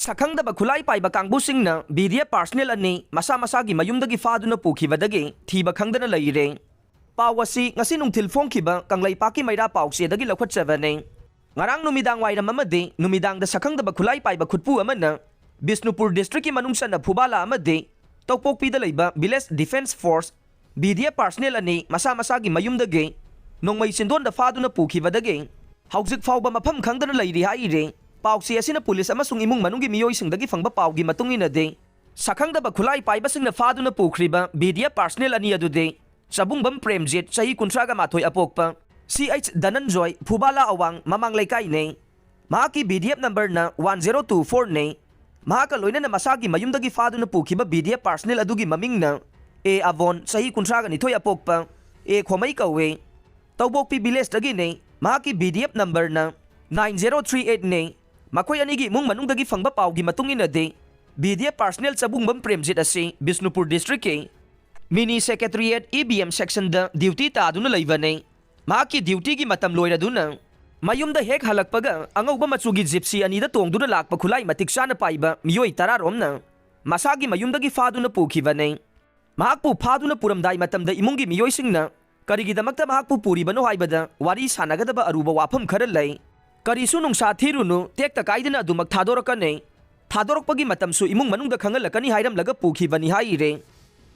Sakhangdaba khulai paiba kangbusingna BDF personnel ani masa masagi mayumdagi faduna pukhibadagi thiba khangdana leire. Pawasi ngasi nungthil phongkhiba kanglaipaki maira pawsedagi lokhatchabane. Ngarang numidang wairam amadi numidangda sakhangdaba khulai paiba khutpu amana Bisnupur district ki manungsana phubala amadi tokpokpida leiba Village Defense Force BDF personnel ani masa masagi mayumdagi nongmai sindonda faduna pukhibadagi hauzik fawba mafam khangdana leiri haire. Pausi asina pulis amasung imung manunggi miyoisingdagi fangba paugi matunginade sakhangdaba khulai paibasingna faduna pukhriba BDF personnel ani adude Sabungbam Premjit chahi 32 apokpa CH Dananjoy Phubala Awang mamang laikai ne mahaki BDF number na 1024 ne mahaka loinana masagi mayumdagi faduna pukhiba BDF personnel adugi maming na A Avon chahi 32 apokpa A Khomai kawe Tawbokpi village dagi ne mahaki BDF number na 9038 ne Makoy anigi mung manungdagi fangba paugi matunginade BDF personnel Sabungbam Premjit asi Bisnupur district ke Mini Secretariat EBM section da duty taduna leibane mahaki duty gi matam loiraduna mayumda hek halakpaga angauba machugi gypsy anida tongduna lakpa khulai matiksana paiba miyoi tararomna masagi mayumdagi faduna pukhibane mahakpu faduna puramdai matamda imungi miyoisingna karigidamakta mahakpu puribano haibada wari sanagadaba aruba wafam khara lei Karisu nungsa thirunu tekta kaidana adumak thadorakane thadorakpagi matamsu imung manungda khangalakani hairamlaga pukhibani haire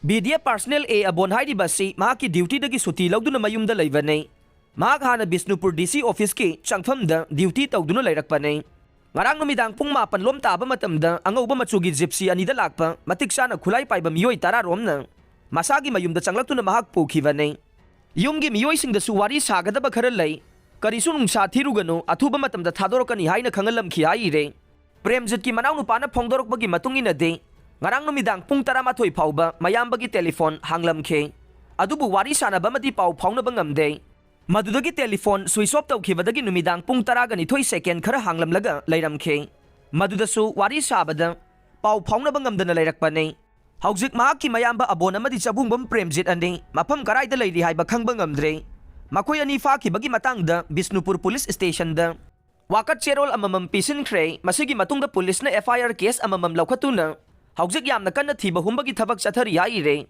BDF personnel A Abon hairibasi mahaki duty dagi suti lauduna mayumda leibane mahak hana Bisnupur DC office ki changfamda duty tawduna leirakpane ngarang numidang pung 4 lom taba matamda angauba machugi gypsy anida lakpa matiksana khulai paiba miyoi tararomna masagi mayumda changlaktuna mahak pukhibane yumgi miyoisingda suwari sagadaba khara lei Karisu nungsa thirugano athuba matamda thadorakani haina khangalamkhi haire Premjit ki manau nupana phongdorokbagi matunginade ngarang numidang pung 12 phauba mayambagi telephone hanglamkhe adubu wari sanaba mati pau phaunaba ngamde madudagi telephone switch off tawkhibadagi numidang pung 12 second khara hanglamlaga leiramkhe madudasu wari sabada pau phaunaba ngamdana leirakpane hauzik mahaki mayamba abona madi Sabungbam Premjit ani mafam karaida leiri haiba khangba ngamdre Makoy ani fakibagi matangda Bisnupur Police Station da wakat cherol amamam pisinkhre masigi matungda police na FIR case amamam laukhatuna hauzik yamna kanna thiba humbagi thabak chathari haire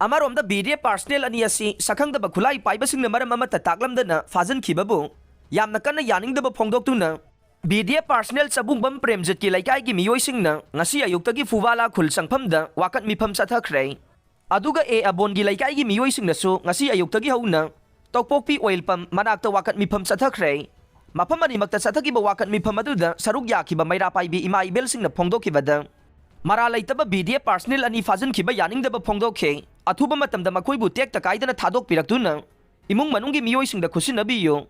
amaromda BDF personnel ani asi sakhangdaba khulai paibasingna maram amata taklamdana fajankhibabu yamna kanna yaningdaba phongdoktuna BDF personnel Sabungbam Premjit ki laikai gi miyoisingna ngasi ayuktagi Phubala khul sangphamda wakat mifam chathakre aduga A Abon gi laikai gi miyoisingna su ngasi ayuktagi hauna Tokpokpi oil pump manakta wakat mifam chathakre mafam animakta chathakiba wakat mifam aduda saruk yakhiba maira paibi ima ibelsingna phongdokhibada mara leitaba BDF personnel ani fajankhiba yaningdaba phongdokhe athuba matamda makoibu tekta kaidana thadokpiraktuna imung manunggi miyoisingda khusinabiyo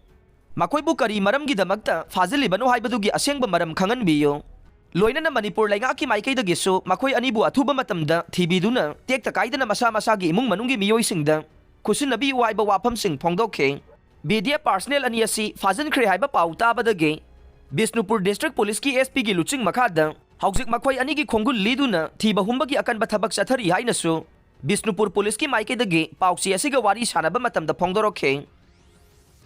makoibu kari maramgi damakta fajilibano haibadugi asengba maram khanganbiyo loinana Manipur laingaki maikaidagi su makoi anibu athuba matamda thibiduna tekta kaidana masa masagi imung manunggi miyoisingda Kusinabi waiba wapamsing phongdokhe BDF personnel ani asi fajankhre haiba pau tabadagi Bisnupur district police ki SP gi luching makhada hauzik makhoi ani gi khongul liduna thiba humbagi akanba thabak chathari hainasu Bisnupur police ki maikedagi pausi asiga wari sanaba matamda phongdorokhe